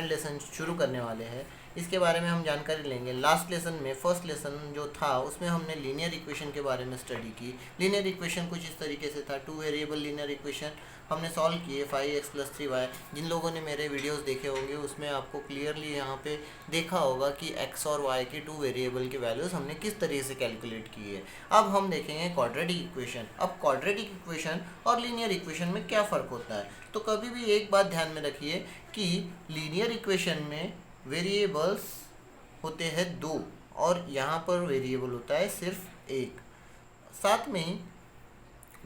Lesson शुरू करने वाले हैं, इसके बारे में हम जानकारी लेंगे। लास्ट लेसन में, फर्स्ट लेसन जो था उसमें हमने लीनियर इक्वेशन के बारे में स्टडी की। लीनियर इक्वेशन कुछ इस तरीके से था, टू वेरिएबल लीनियर इक्वेशन हमने सॉल्व किए 5x+3y। जिन लोगों ने मेरे वीडियोस देखे होंगे उसमें आपको क्लियरली यहाँ पे देखा होगा कि x और y के टू वेरिएबल के वैल्यूज़ हमने किस तरीके से कैलकुलेट की है। अब हम देखेंगे क्वाड्रेटिक इक्वेशन। अब क्वाड्रेटिक इक्वेशन और लीनियर इक्वेशन में क्या फ़र्क होता है, तो कभी भी एक बात ध्यान में रखिए कि लीनियर इक्वेशन में वेरिएबल्स होते हैं दो और यहाँ पर वेरिएबल होता है सिर्फ एक। साथ में ही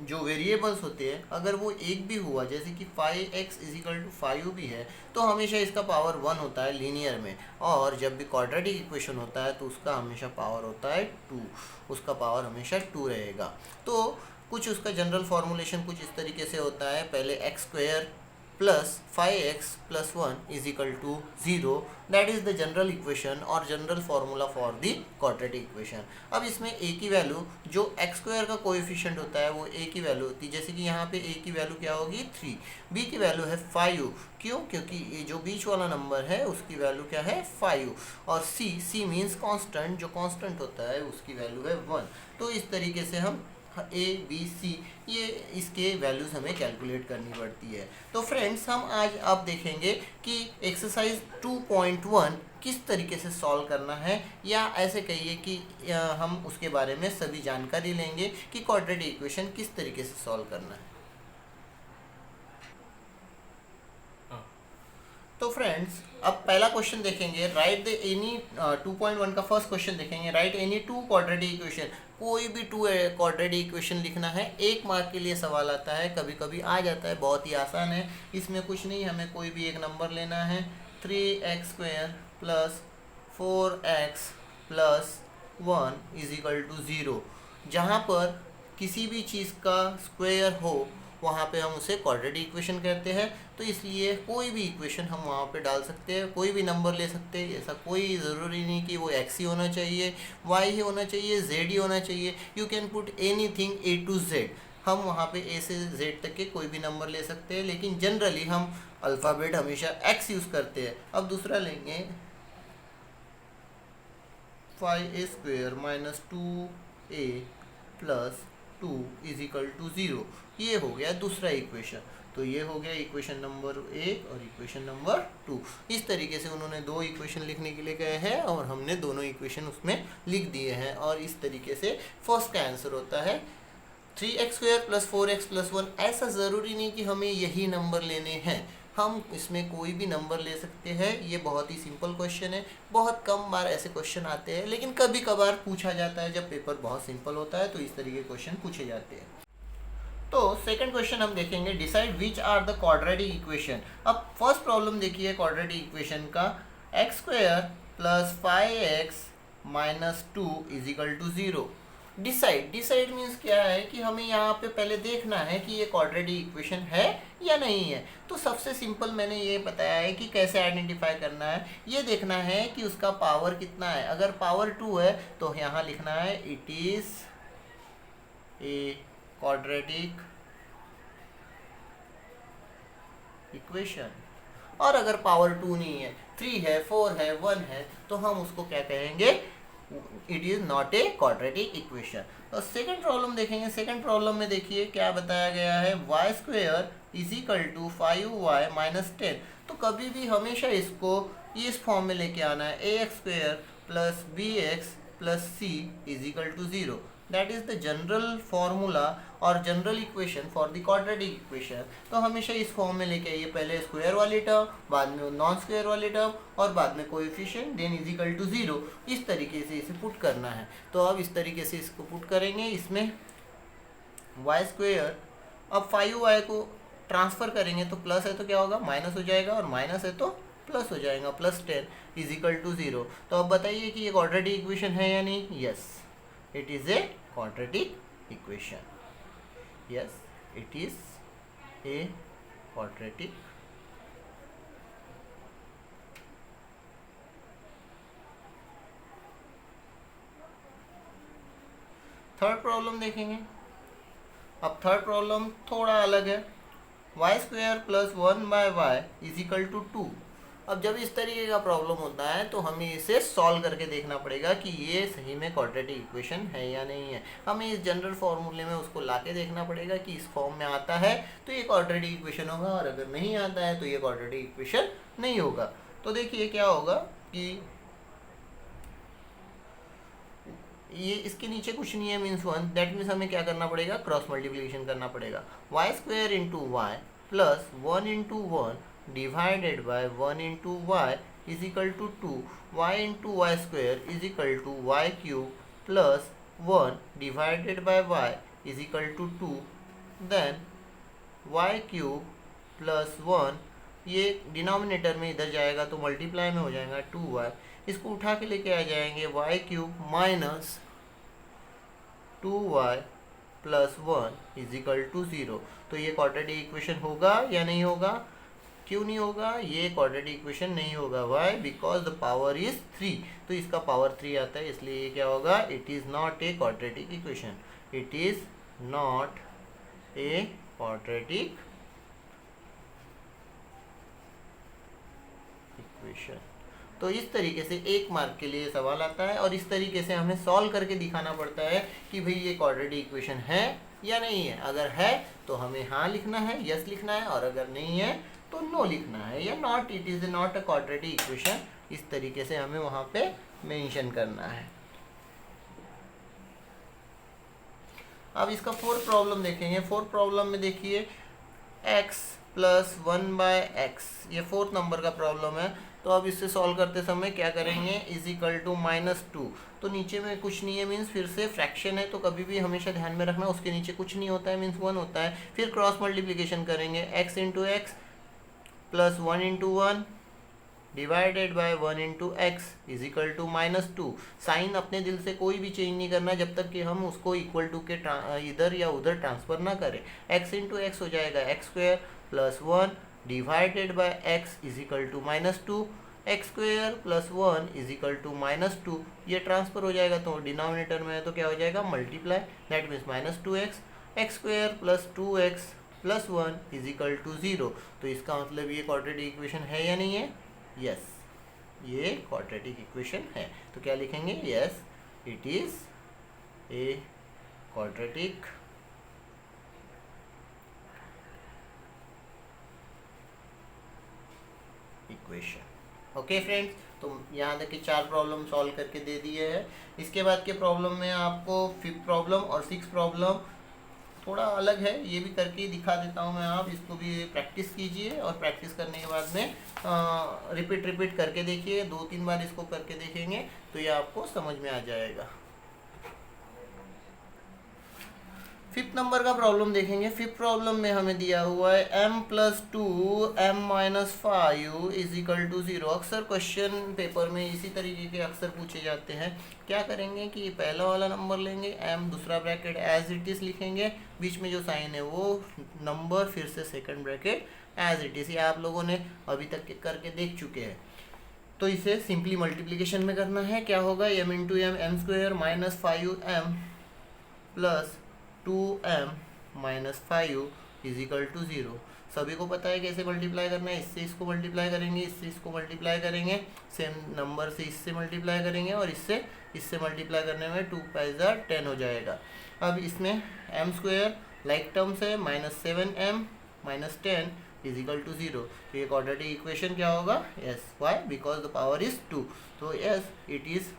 जो वेरिएबल्स होते हैं अगर वो एक भी हुआ, जैसे कि 5x = 5 भी है, तो हमेशा इसका पावर 1 होता है लीनियर में। और जब भी क्वाड्रेटिक इक्वेशन होता है तो उसका हमेशा पावर होता है 2, उसका पावर हमेशा 2 रहेगा। तो कुछ उसका जनरल फॉर्मूलेशन कुछ इस तरीके से होता है, पहले x² + 5x+1 = 0, that is the general equation और general formula for the quadratic equation. अब इसमें a की वैल्यू, जो x² का कोएफिशिएंट होता है वो a की वैल्यू होती है, जैसे कि यहाँ पे a की वैल्यू क्या होगी 3, b की वैल्यू है 5। क्यों? क्योंकि ये जो बीच वाला नंबर है उसकी वैल्यू क्या है 5, और c मीन्स कांस्टेंट, जो कांस्टेंट होता है उसकी वैल्यू है 1। तो इस तरीके से हम ए बी सी ये इसके वैल्यूज़ हमें कैलकुलेट करनी पड़ती है। तो फ्रेंड्स हम आज आप देखेंगे कि एक्सरसाइज 2.1 किस तरीके से सॉल्व करना है, या ऐसे कहिए कि हम उसके बारे में सभी जानकारी लेंगे कि क्वाड्रेटिक इक्वेशन किस तरीके से सॉल्व करना है। तो फ्रेंड्स अब पहला क्वेश्चन देखेंगे, राइट द एनी 2.1 का फर्स्ट क्वेश्चन देखेंगे, right any two quadratic equation. कोई भी टू क्वाड्रेटिक इक्वेशन लिखना है, 1 मार्क के लिए सवाल आता है, कभी कभी आ जाता है, बहुत ही आसान है, इसमें कुछ नहीं, हमें कोई भी एक नंबर लेना है। 3x² + 4x+1 = 0। जहाँ पर किसी भी चीज़ का स्क्वायर हो वहाँ पे हम उसे क्वाड्रेटिक इक्वेशन कहते हैं। तो इसलिए कोई भी इक्वेशन हम वहाँ पे डाल सकते हैं, कोई भी नंबर ले सकते हैं, ऐसा कोई ज़रूरी नहीं कि वो x ही होना चाहिए, y ही होना चाहिए, z ही होना चाहिए। You can put anything A to Z। हम वहाँ पे A से Z तक के कोई भी नंबर ले सकते हैं, लेकिन जनरली हम अल्फ़ाबेट हमेशा x यूज़ करते हैं। अब दूसरा लेंगे 5a² - 2a + 2 = 0। ये हो गया दूसरा इक्वेशन। तो ये हो गया इक्वेशन नंबर 1 और इक्वेशन नंबर 2। इस तरीके से उन्होंने दो इक्वेशन लिखने के लिए कहे हैं और हमने दोनों इक्वेशन उसमें लिख दिए हैं, और इस तरीके से फर्स्ट का आंसर होता है 3x² + 4x+1। ऐसा ज़रूरी नहीं कि हमें यही नंबर लेने हैं, हम इसमें कोई भी नंबर ले सकते हैं। ये बहुत ही सिंपल क्वेश्चन है, बहुत कम बार ऐसे क्वेश्चन आते हैं, लेकिन कभी कभार पूछा जाता है जब पेपर बहुत सिंपल होता है तो इस तरीके के क्वेश्चन पूछे जाते हैं। तो सेकंड क्वेश्चन हम देखेंगे, decide which are the quadratic equation. अब फर्स्ट प्रॉब्लम देखिए क्वाड्रेटिक इक्वेशन का, x² + 5x - 2 = 0। डिसाइड मीन्स क्या है कि हमें यहाँ पे पहले देखना है कि ये क्वाड्रेटिक इक्वेशन है या नहीं है। तो सबसे सिंपल मैंने ये बताया है कि कैसे आइडेंटिफाई करना है। ये देखना है कि उसका पावर कितना है। अगर पावर 2 है तो यहाँ लिखना है it is a quadratic equation. और अगर पावर 2 नहीं है, 3 है, 4 है, 1 है, तो हम उसको क्या कहेंगे, it is not a quadratic equation. तो सेकंड प्रॉब्लम देखेंगे। सेकंड प्रॉब्लम में देखिए क्या बताया गया है, y² = 5y - 10। तो कभी भी हमेशा इसको इस फॉर्म में लेके आना है, ax² + bx + c = 0। That is the general formula और general equation for the quadratic equation. तो हमेशा इस फॉर्म में लेके आइए, पहले स्क्वायर वाली टर्म, बाद में नॉन स्क्वायर वाली टर्म, और बाद में कोएफिशिएंट, देन = 0। इस तरीके से इसे पुट करना है। तो अब इस तरीके से इसको पुट करेंगे। इसमें y², अब 5y को ट्रांसफ़र करेंगे तो प्लस है तो क्या होगा, माइनस हो जाएगा, और माइनस है तो प्लस हो जाएगा, +10 = 0। तो अब बताइए कि ये क्वाड्रेटिक इक्वेशन है या नहीं। Yes, it is a quadratic equation. Yes, it is a quadratic third problem देखेंगे। अब थर्ड प्रॉब्लम थोड़ा अलग है, y² + 1/y = 2। अब जब इस तरीके का प्रॉब्लम होता है तो हमें इसे सॉल्व करके देखना पड़ेगा कि ये सही में क्वाड्रेटिक इक्वेशन है या नहीं है। हमें इस जनरल फॉर्मूले में उसको लाके देखना पड़ेगा कि इस फॉर्म में आता है तो ये क्वाड्रेटिक इक्वेशन होगा, और अगर नहीं आता है तो ये क्वाड्रेटिक इक्वेशन नहीं होगा। तो देखिए क्या होगा कि ये इसके नीचे कुछ नहीं है मीन्स 1, दैट मीन्स हमें क्या करना पड़ेगा, क्रॉस मल्टीप्लिकेशन करना पड़ेगा। Y square into y plus 1 into 1 divided by 1 into y is equal to 2, y into y square is equal to y cube plus 1 divided by y is equal to 2, then y cube plus 1, ये denominator में इधर जाएगा तो multiply में हो जाएगा 2y, इसको उठा के लेके आ जाएंगे y cube minus 2y plus 1 is equal to 0। तो ये क्वाड्रेटिक इक्वेशन होगा या नहीं होगा? क्यों नहीं होगा? ये क्वाड्रेटिक इक्वेशन नहीं होगा। Why? Because the power is 3, तो इसका पावर 3 आता है, इसलिए ये क्या होगा, it is not a quadratic equation, it is not a quadratic equation. तो इस तरीके से 1 मार्क के लिए सवाल आता है और इस तरीके से हमें सॉल्व करके दिखाना पड़ता है कि भाई ये क्वाड्रेटिक इक्वेशन है या नहीं है। अगर है तो हमें हाँ लिखना है, यस लिखना है, और अगर नहीं है तो नो लिखना है, या not, it is not a quadratic equation, इस तरीके से हमें वहाँ पे मेंशन करना है। अब इसका फोर्थ प्रॉब्लम देखेंगे। फोर्थ प्रॉब्लम में देखिए x प्लस 1/x, ये फोर्थ नंबर का प्रॉब्लम है। तो अब इससे सॉल्व करते समय क्या करेंगे, इज इक्वल टू -2, तो नीचे में कुछ नहीं है मीन्स फिर से फ्रैक्शन है, तो कभी भी हमेशा ध्यान में रखना उसके नीचे कुछ नहीं होता है मीन्स 1 होता है। फिर क्रॉस मल्टीप्लिकेशन करेंगे, x into x plus 1 into 1 divided by 1 into x is equal to -2। Sign अपने दिल से कोई भी चेंज नहीं करना जब तक कि हम उसको इक्वल टू के इधर या उधर ट्रांसफर ना करें। x इंटू एक्स हो जाएगा x square plus 1 divided by x is equal to -2, x square plus 1 is equal to -2, ये ट्रांसफर हो जाएगा तो डिनोमिनेटर में है तो क्या हो जाएगा, multiply, that means -2x, x square plus 2x plus 1 is equal to 0। तो इसका मतलब ये क्वाड्रेटिक इक्वेशन है या नहीं है? यस, ये क्वाड्रेटिक इक्वेशन है। तो क्या लिखेंगे, yes it is a quadratic equation. Okay friends, तो यहाँ तक कि 4 प्रॉब्लम सॉल्व करके दे दिए हैं। इसके बाद के प्रॉब्लम में आपको 5th प्रॉब्लम और 6th प्रॉब्लम थोड़ा अलग है, ये भी करके दिखा देता हूँ मैं, आप इसको भी प्रैक्टिस कीजिए और प्रैक्टिस करने के बाद में रिपीट करके देखिए, 2-3 बार इसको करके देखेंगे तो ये आपको समझ में आ जाएगा। 5th नंबर का प्रॉब्लम देखेंगे। 5th प्रॉब्लम में हमें दिया हुआ है m plus 2 m minus 5 is equal to 0। अक्सर क्वेश्चन पेपर में इसी तरीके के अक्सर पूछे जाते हैं। क्या करेंगे कि पहला वाला नंबर लेंगे m, दूसरा ब्रैकेट एज इट इज़ लिखेंगे, बीच में जो साइन है वो नंबर, फिर से second bracket as it is. ये आप लोगों ने अभी तक करके देख चुके हैं। तो इसे सिंपली मल्टीप्लिकेशन में करना है। क्या होगा, m into m, m square minus 5m plus 2m minus 5 is equal to 0। सभी को पता है कैसे मल्टीप्लाई करना है, इससे इसको मल्टीप्लाई करेंगे, इससे इसको मल्टीप्लाई करेंगे, सेम नंबर से इससे मल्टीप्लाई करेंगे और इससे मल्टीप्लाई करने में 2 × 10 हो जाएगा। अब इसमें m स्क्वायर लाइक टर्म्स है, -7m minus 10 is equal to 0। तो ये क्वाड्रेटिक इक्वेशन क्या होगा, yes, why, because the power is 2, तो yes it is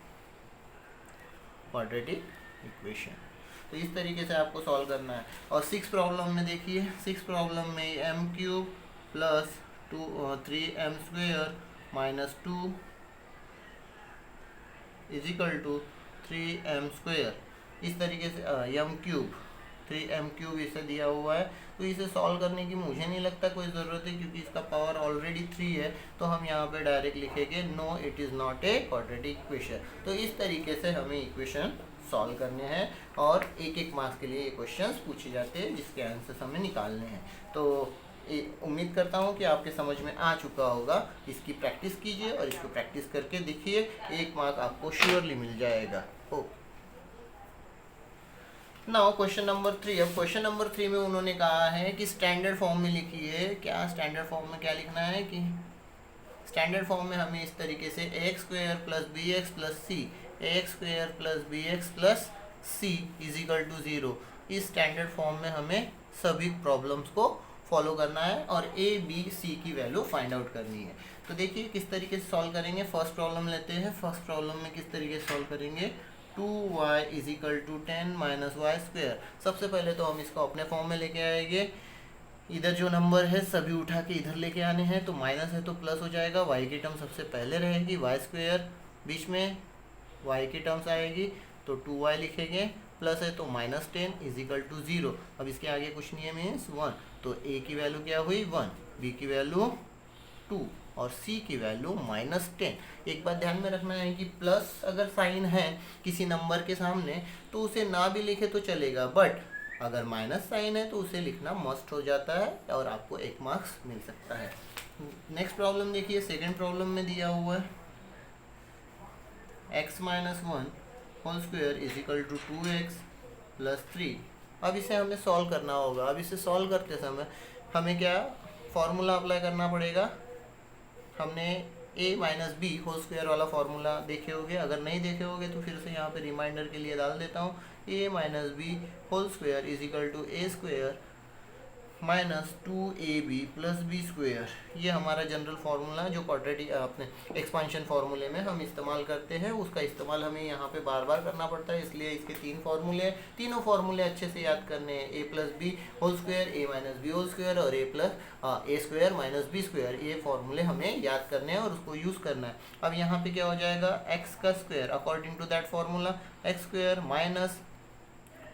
quadratic equation. तो इस तरीके से आपको सॉल्व करना है। और 6 प्रॉब्लम में देखिए, 6 प्रॉब्लम में m³ plus 3m square minus 2 is equal to 3m square, इस तरीके से m³ 3m³ इसे दिया हुआ है। तो इसे सॉल्व करने की मुझे नहीं लगता कोई ज़रूरत है, क्योंकि इसका पावर ऑलरेडी 3 है। तो हम यहाँ पे डायरेक्ट लिखेंगे no, it is not a quadratic equation. तो इस तरीके से हमें इक्वेशन सॉल्व करने हैं और एक मार्क्स के लिए ये क्वेश्चंस पूछे जाते हैं जिसके आंसर्स हमें निकालने हैं। तो उम्मीद करता हूँ कि आपके समझ में आ चुका होगा। इसकी प्रैक्टिस कीजिए और इसको प्रैक्टिस करके देखिए, 1 मार्क आपको श्योरली मिल जाएगा। Now question number 3। अब क्वेश्चन नंबर 3 में उन्होंने कहा है कि स्टैंडर्ड फॉर्म में लिखिए। क्या स्टैंडर्ड फॉर्म में क्या लिखना है कि स्टैंडर्ड फॉर्म में हमें इस तरीके से ax square plus B x plus C, ax square plus B x plus C is equal to 0, इस स्टैंडर्ड फॉर्म में हमें सभी प्रॉब्लम्स को फॉलो करना है और ए बी सी की वैल्यू फाइंड आउट करनी है। तो देखिए किस तरीके से सॉल्व करेंगे। फर्स्ट प्रॉब्लम लेते हैं। फर्स्ट प्रॉब्लम में किस तरीके से सॉल्व करेंगे, 2y is equal to 10 minus y square. सबसे पहले तो हम इसको अपने फॉर्म में लेके आएंगे। इधर जो नंबर है सभी उठा के इधर लेके आने हैं, तो माइनस है तो प्लस हो जाएगा। वाई की टर्म सबसे पहले रहेगी, वाई स्क्वायर बीच में वाई की टर्म्स आएगी तो 2y लिखेंगे, प्लस है तो माइनस 10 इज इक्वल टू 0। अब इसके आगे कुछ नहीं है, मीन्स 1। तो a की वैल्यू क्या हुई 1, b की वैल्यू 2 और c की वैल्यू माइनस 10। एक बात ध्यान में रखना है कि प्लस अगर साइन है किसी नंबर के सामने तो उसे ना भी लिखे तो चलेगा, बट अगर माइनस साइन है तो उसे लिखना मस्ट हो जाता है और आपको 1 मार्क्स मिल सकता है। नेक्स्ट प्रॉब्लम देखिए, सेकेंड प्रॉब्लम में दिया हुआ है x minus 1 whole square is equal to 2x plus 3। अब इसे हमें सॉल्व करना होगा। अब इसे सॉल्व करते समय हमें क्या फॉर्मूला अप्लाई करना पड़ेगा। हमने a minus B whole square वाला फॉर्मूला देखे होंगे, अगर नहीं देखे होंगे तो फिर से यहाँ पे रिमाइंडर के लिए डाल देता हूँ। a minus B whole square is equal to A square minus 2ab plus B square. ये हमारा जनरल फार्मूला जो क्वाड्रेटिक अपने एक्सपांशन फार्मूले में हम इस्तेमाल करते हैं, उसका इस्तेमाल हमें यहाँ पे बार बार करना पड़ता है, इसलिए इसके 3 फार्मूले, तीनों फार्मूले अच्छे से याद करने हैं। a plus B whole square, A minus B whole square और A square minus B square, ये फार्मूले हमें याद करने हैं और उसको यूज़ करना है। अब यहाँ पे क्या हो जाएगा, x का square according to that formula x square minus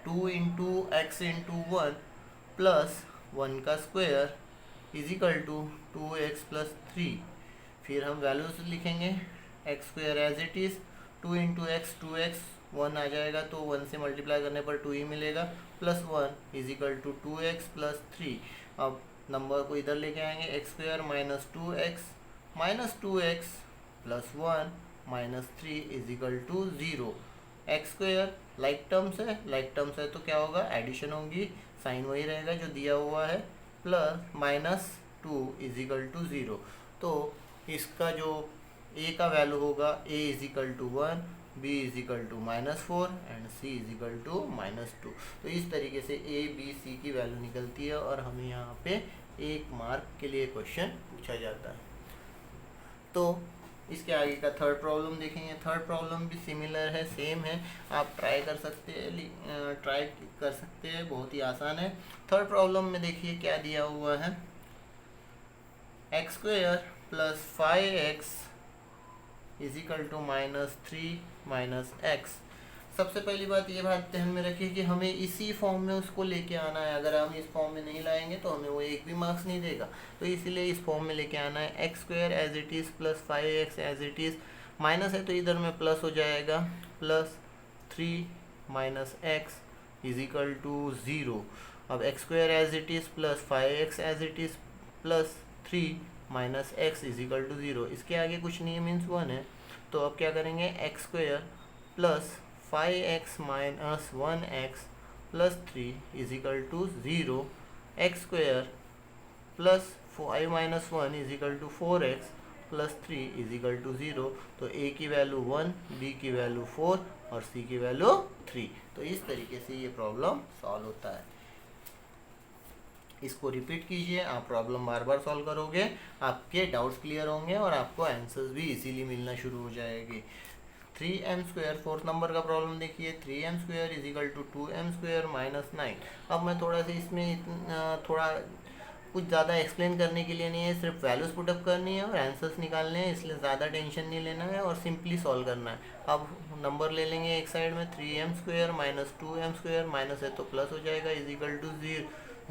2 into x into 1 plus 1 का square is equal to 2x plus 3। फिर हम वैल्यूज लिखेंगे, x square as it is, 2 into x 2x, 1 आ जाएगा तो 1 से मल्टीप्लाई करने पर 2 ही मिलेगा, plus 1 is equal to 2x plus 3। अब नंबर को इधर लेके आएंगे, x square minus 2x minus 2x plus 1 minus 3 is equal to 0। X square like terms है तो क्या होगा, एडिशन होगी, साइन वही रहेगा जो दिया हुआ है, plus minus 2 is equal to 0। तो इसका जो a का वैल्यू होगा, a is equal to 1, b is equal to minus 4 and c is equal to minus 2। तो इस तरीके से a b c की वैल्यू निकलती है और हमें यहाँ पे 1 मार्क के लिए क्वेश्चन पूछा जाता है। तो इसके आगे का थर्ड प्रॉब्लम देखेंगे। थर्ड प्रॉब्लम भी सिमिलर है, सेम है, आप ट्राई कर सकते हैं, बहुत ही आसान है। थर्ड प्रॉब्लम में देखिए क्या दिया हुआ है, x square plus 5x is equal to minus 3 minus x. सबसे पहली बात ये बात ध्यान में रखिए कि हमें इसी फॉर्म में उसको लेके आना है। अगर हम इस फॉर्म में नहीं लाएंगे तो हमें वो 1 भी मार्क्स नहीं देगा, तो इसीलिए इस फॉर्म में लेके आना है। X square as it is plus 5x as it is, minus है तो इधर में प्लस हो जाएगा, plus 3 minus x is equal to 0। अब x square as it is plus 5x as it is plus 3 minus x is equal to 0। इसके आगे कुछ नहीं है, मीन्स 1 है। तो अब क्या करेंगे, x square plus 5x minus 1x plus 3 is equal to 0। X square plus 5 minus 1 is equal to 4x plus 3 is equal to 0। तो a की वैल्यू 1, b की वैल्यू 4 और c की वैल्यू 3। तो इस तरीके से ये प्रॉब्लम सॉल्व होता है। इसको रिपीट कीजिए, आप प्रॉब्लम बार बार सॉल्व करोगे, आपके डाउट्स क्लियर होंगे और आपको आंसर्स भी इजीली मिलना शुरू हो जाएगी। 3m स्क्वायर, फोर्थ नंबर का प्रॉब्लम देखिए, 3m square is equal to 2m square minus 9। अब मैं थोड़ा सा इसमें थोड़ा कुछ ज़्यादा एक्सप्लेन करने के लिए नहीं है, सिर्फ वैल्यूज़ पुटअप करनी है और आंसर्स निकालने हैं, इसलिए ज़्यादा टेंशन नहीं लेना है और सिंपली सॉल्व करना है। अब नंबर ले लेंगे एक साइड में, 3m square minus 2m square, minus है तो प्लस हो जाएगा, इज इक्वल टू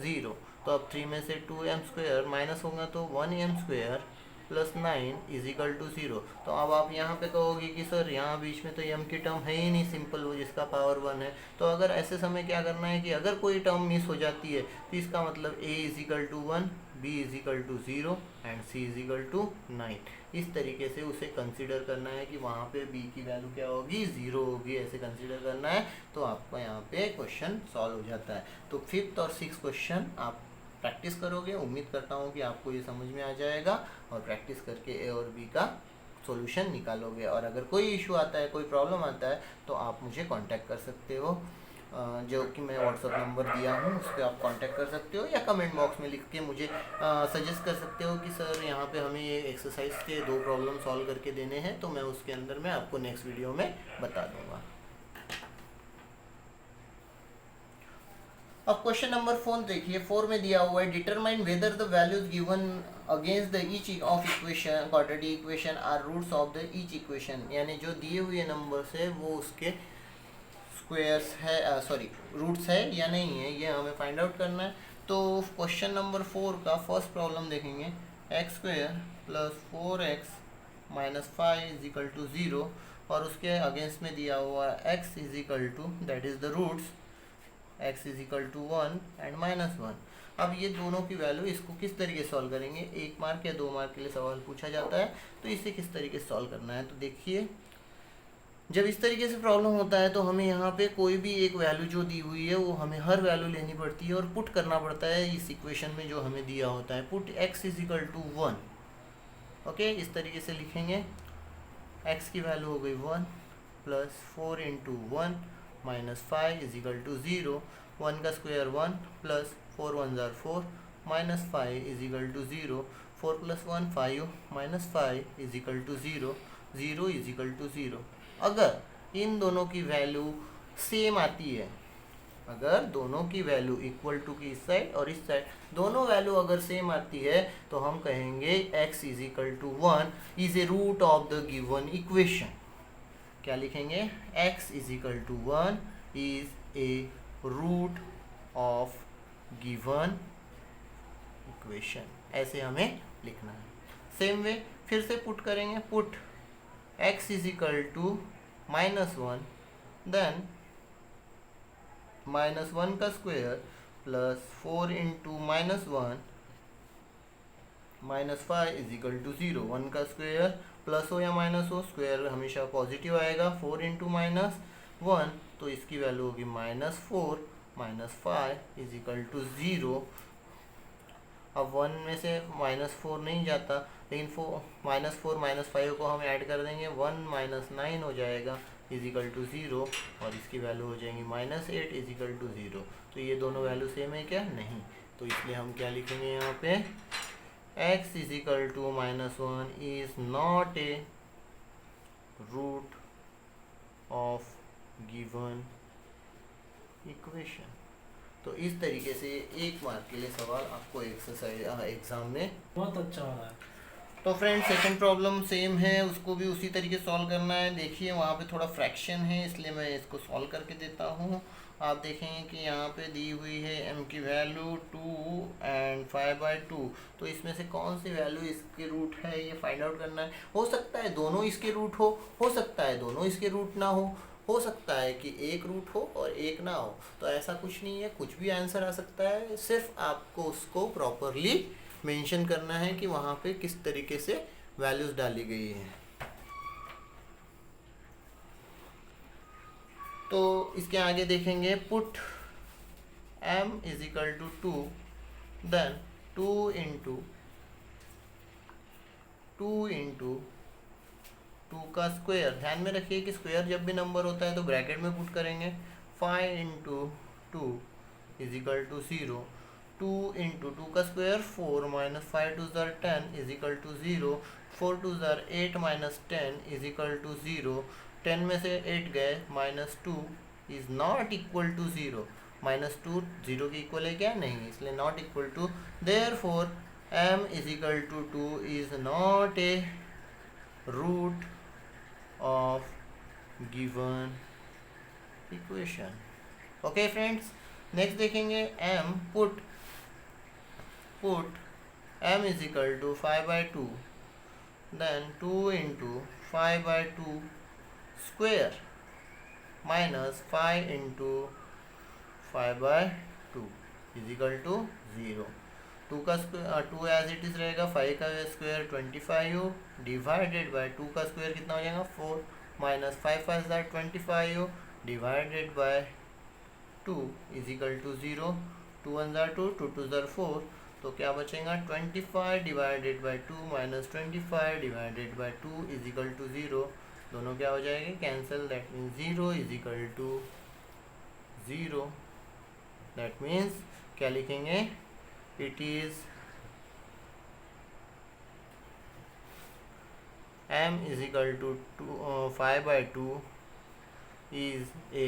0। तो अब 3 में से 2m स्क्वायर माइनस होगा तो 1m square plus 9 is equal to 0। तो अब आप यहाँ पे कहोगे कि सर यहाँ बीच में तो m की टर्म है ही नहीं, सिंपल वो जिसका पावर 1 है। तो अगर ऐसे समय क्या करना है कि अगर कोई टर्म मिस हो जाती है तो इसका मतलब a is equal to 1, b is equal to 0 and c is equal to 9। इस तरीके से उसे कंसीडर करना है कि वहाँ पे b की वैल्यू क्या होगी, 0 होगी, ऐसे कंसीडर करना है। तो आपका यहाँ पे क्वेश्चन सॉल्व हो जाता है। तो 5th और 6th क्वेश्चन आप प्रैक्टिस करोगे, उम्मीद करता हूँ कि आपको ये समझ में आ जाएगा और प्रैक्टिस करके ए और बी का सॉल्यूशन निकालोगे। और अगर कोई इशू आता है, कोई प्रॉब्लम आता है, तो आप मुझे कांटेक्ट कर सकते हो, जो कि मैं व्हाट्सअप नंबर दिया हूँ उस पर आप कांटेक्ट कर सकते हो, या कमेंट बॉक्स में लिख के मुझे सजेस्ट कर सकते हो कि सर यहाँ पे हमें ये एक्सरसाइज के 2 प्रॉब्लम सॉल्व करके देने हैं, तो मैं उसके अंदर में आपको नेक्स्ट वीडियो में बता दूंगा। अब क्वेश्चन नंबर 4 देखिए, 4 में दिया हुआ है determine whether the values given against the each of equation quadratic equation are roots of the each equation, यानी जो दिए हुए नंबर्स है वो उसके स्क्वायर्स है, सॉरी रूट्स है या नहीं है, ये हमें फाइंड आउट करना है। तो क्वेश्चन नंबर 4 का फर्स्ट प्रॉब्लम देखेंगे, x square plus 4x minus 5 is equal to 0, और उसके अगेंस्ट में दिया हुआ है x is equal to, that is the roots, x is equal to 1 and minus 1। अब ये दोनों की वैल्यू, इसको किस तरीके से सॉल्व करेंगे, 1 मार्क या 2 मार्क के लिए सवाल पूछा जाता है, तो इसे किस तरीके से सॉल्व करना है। तो देखिए, जब इस तरीके से प्रॉब्लम होता है तो हमें यहाँ पे कोई भी एक वैल्यू जो दी हुई है वो हमें हर वैल्यू लेनी पड़ती है और पुट करना पड़ता है इस इक्वेशन में जो हमें दिया होता है। Put x is equal to 1, okay, इस तरीके से लिखेंगे, x की वैल्यू हो गई 1 plus 4 into 1 minus 5 is equal to 0, 1 का स्क्वायर 1 प्लस 4 1 जार 4 minus 5 is equal to 0, 4 plus 1 5 minus 5 is equal to 0, 0 is equal to 0। अगर इन दोनों की वैल्यू सेम आती है, अगर दोनों की वैल्यू इक्वल टू की इस साइड और इस साइड दोनों वैल्यू अगर सेम आती है, तो हम कहेंगे x is equal to 1 is a root of the given equation. क्या लिखेंगे, x is equal to 1 is a root of given equation, ऐसे हमें लिखना है। सेम वे फिर से पुट करेंगे, put x is equal to minus 1, then minus 1 का square plus 4 into minus 1 minus 5 is equal to 0, 1 का स्क्वायर प्लस हो या माइनस हो, स्क्वायर हमेशा पॉजिटिव आएगा, 4 इंटू माइनस 1 तो इसकी वैल्यू होगी minus 4 minus 5 is equal to 0। अब 1 में से माइनस 4 नहीं जाता, लेकिन माइनस 4 माइनस 5 को हम ऐड कर देंगे, 1 माइनस 9 हो जाएगा इज इक्वल टू 0, और इसकी वैल्यू हो जाएंगी माइनस 8 इज इक्वल टू 0। तो ये दोनों वैल्यू सेम है क्या, नहीं, तो इसलिए हम क्या लिखेंगे यहाँ पे, x is equal to minus 1 is not a root of given equation. तो इस तरीके से 1 मार्क के लिए सवाल आपको एक्सरसाइज एग्जाम में बहुत अच्छा हो रहा है। तो फ्रेंड सेकंड प्रॉब्लम सेम है, उसको भी उसी तरीके से सॉल्व करना है। देखिए वहाँ पे थोड़ा फ्रैक्शन है, इसलिए मैं इसको सॉल्व करके देता हूँ। आप देखेंगे कि यहाँ पे दी हुई है m की वैल्यू 2 एंड 5/2, तो इसमें से कौन सी वैल्यू इसके रूट है ये फाइंड आउट करना है। हो सकता है दोनों इसके रूट हो सकता है दोनों इसके रूट ना हो सकता है कि एक रूट हो और एक ना हो, तो ऐसा कुछ नहीं है, कुछ भी आंसर आ सकता है। सिर्फ आपको उसको प्रॉपरली मेंशन करना है कि वहाँ पे किस तरीके से वैल्यूज डाली गई हैं। तो इसके आगे देखेंगे, put m is equal to 2, then 2 into 2 का स्क्वायर। ध्यान में रखिए कि स्क्वायर जब भी नंबर होता है तो ब्रैकेट में पुट करेंगे। 5 into 2 is equal to 0, 2 into 2 का स्क्वायर 4 माइनस 5 2 ज़ार 10 इज इक्वल टू 0, 4 2 ज़ार 8 माइनस 10 इज इक्वल टू 0, 10 में से 8 गए, minus 2 is not equal to 0, minus 2 0 के इक्वल है क्या, नहीं, इसलिए not equal to, therefore m is equal to 2 is not a root of given equation. Okay friends, next देखेंगे m, put m is equal to 5/2, then 2 into 5/2 square minus 5 into 5/2 is equal to 0। 2 का square 2 as it is रहेगा, 5 का square 25 divided by 2 का square कितना हो जाएगा 4 minus 5 5 25 divided by 2 is equal to 0। 2 1 ज़ार 2, 2 2 ज़ार 4, तो क्या बचेगा 25 डिवाइडेड बाई 2 माइनस 25 divided by 2 is equal to 0। दोनों क्या हो जाएंगे cancel, that means 0 is equal to 0। That means क्या लिखेंगे, it is m is equal to 5/2 is a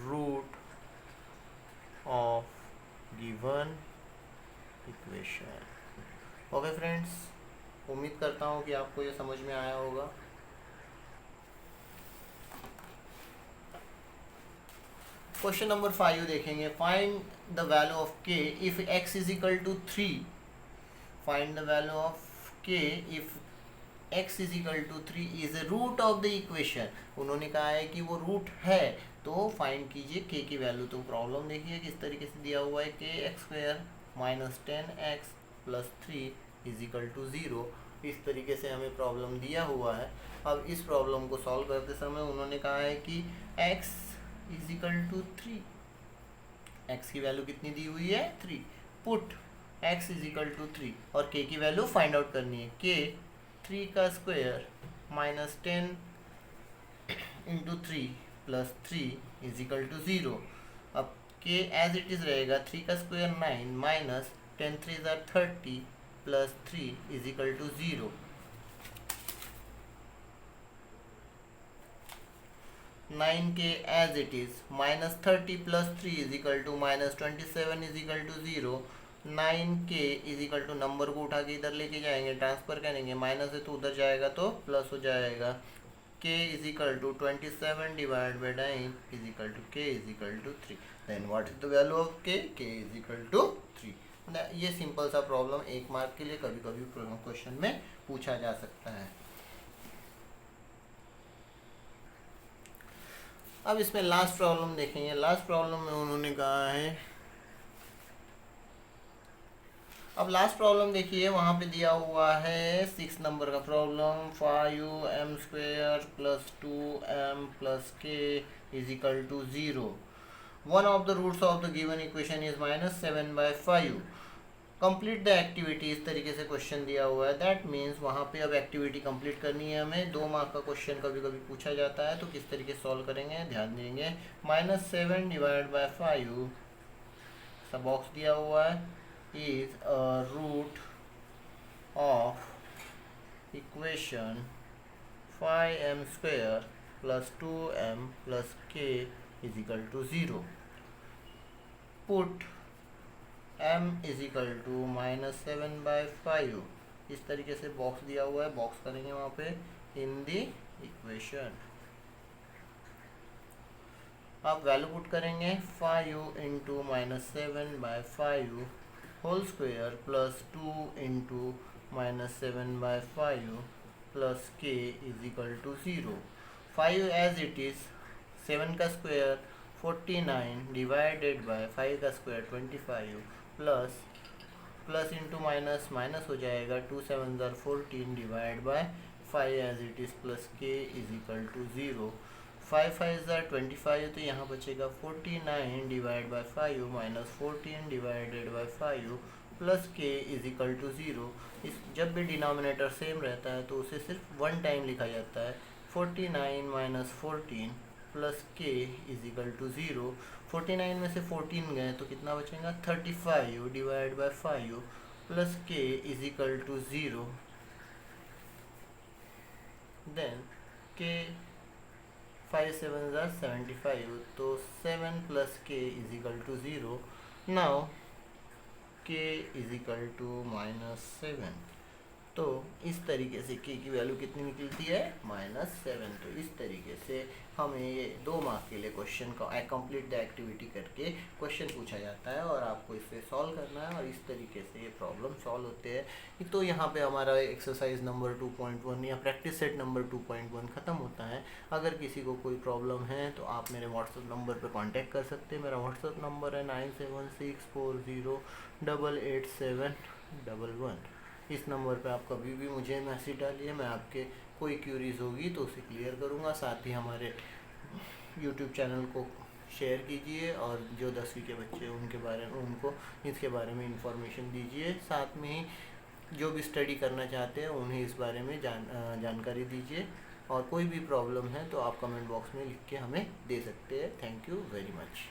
root of given equation। Okay friends, उम्मीद करता हूँ कि आपको ये समझ में आया होगा। क्वेश्चन नंबर 5 देखेंगे, find the value of k if x is equal to 3। Find the value of k if x is equal to 3 is a root of the equation. उन्होंने कहा है कि वो रूट है, तो फाइंड कीजिए k की वैल्यू। तो प्रॉब्लम देखिए किस तरीके से दिया हुआ है, kx² minus 10x plus 3 is equal to 0। इस तरीके से हमें प्रॉब्लम दिया हुआ है। अब इस प्रॉब्लम को सॉल्व करते समय उन्होंने कहा है कि x is equal to 3, x की वैल्यू कितनी दी हुई है 3, put x is equal to 3 और k की वैल्यू फाइंड आउट करनी है। k 3 का square minus 10 into 3 plus 3 is equal to 0। अब k एज इट इज़ रहेगा, 3 का स्क्वायर 9 माइनस 10 3 ज़ार 30 plus 3 is equal to 0। 9k as it is minus 30 plus 3 is equal to minus 27 is equal to 0। 9k is equal to, number को उठा के इधर लेके जाएंगे, ट्रांसफर करेंगे, माइनस है तो उधर जाएगा तो प्लस हो जाएगा। k is equal to 27 divide by 9 is equal to k is equal to 3। Then what is the value of k? k is equal to 3। ये सिंपल सा प्रॉब्लम 1 मार्क के लिए कभी कभी क्वेश्चन में पूछा जा सकता है। अब इसमें लास्ट प्रॉब्लम देखेंगे। लास्ट प्रॉब्लम में उन्होंने कहा है, अब लास्ट प्रॉब्लम देखिए, वहाँ पे दिया हुआ है 6 नंबर का problem, 5m² plus 2m plus k is equal to 0। One of the roots of the given equation is minus 7/5। Complete the activity, इस तरीके से क्वेश्चन दिया हुआ है। दैट मीन्स वहाँ पे अब एक्टिविटी कंप्लीट करनी है हमें। 2 मार्क का क्वेश्चन कभी कभी पूछा जाता है, तो किस तरीके से सॉल्व करेंगे ध्यान देंगे। -7 डिवाइड बाई 5 सब बॉक्स दिया हुआ है, is a root of equation 5m² plus 2m plus k is equal to 0। Put m is equal to -7/5। इस तरीके से बॉक्स दिया हुआ है, बॉक्स करेंगे वहाँ पे इन द इक्वेशन। अब वैल्यू पुट करेंगे, 5 into -7/5 whole square plus 2 into -7/5 plus k is equal to 0। 5 as it is, 7 का स्क्वायर 49 डिवाइडेड बाय 5 का square 25 plus into minus minus हो जाएगा, 2 7 ज़ार 14 divide by 5 as it is plus k is equal to 0। 5 5 ज़ार 25, तो यहाँ बचेगा 49 divide by 5 minus 14 divided by 5 plus k is equal to 0। इस जब भी डिनोमिनेटर सेम रहता है तो उसे सिर्फ 1 टाइम लिखा जाता है। 49 minus 14 plus k is equal to 0। 49 में से 14 गए तो कितना बचेगा, 35 divide by 5 plus k is equal to 0। Then k 5 7 ज़ार 75, तो 7 plus k is equal to 0। Now k is equal to -7। तो इस तरीके से k की वैल्यू कितनी निकलती है, -7। तो इस तरीके से हमें ये 2 मार्क के लिए क्वेश्चन का कंप्लीट द एक्टिविटी करके क्वेश्चन पूछा जाता है और आपको इसे सॉल्व करना है और इस तरीके से ये प्रॉब्लम सॉल्व होते हैं। तो यहाँ पे हमारा एक्सरसाइज नंबर 2.1 या प्रैक्टिस सेट नंबर 2.1 ख़त्म होता है। अगर किसी को कोई प्रॉब्लम है तो आप मेरे व्हाट्सएप नंबर पर कॉन्टैक्ट कर सकते हैं। मेरा व्हाट्सएप नंबर है 9764088711। इस नंबर पे आप कभी भी मुझे मैसेज डालिए, मैं आपके कोई क्यूरीज होगी तो उसे क्लियर करूँगा। साथ ही हमारे यूट्यूब चैनल को शेयर कीजिए, और जो 10वीं के बच्चे हैं उनके बारे में, उनको इसके बारे में इंफॉर्मेशन दीजिए। साथ में ही जो भी स्टडी करना चाहते हैं उन्हें इस बारे में जानकारी दीजिए। और कोई भी प्रॉब्लम है तो आप कमेंट बॉक्स में लिख के हमें दे सकते हैं। Thank you very much.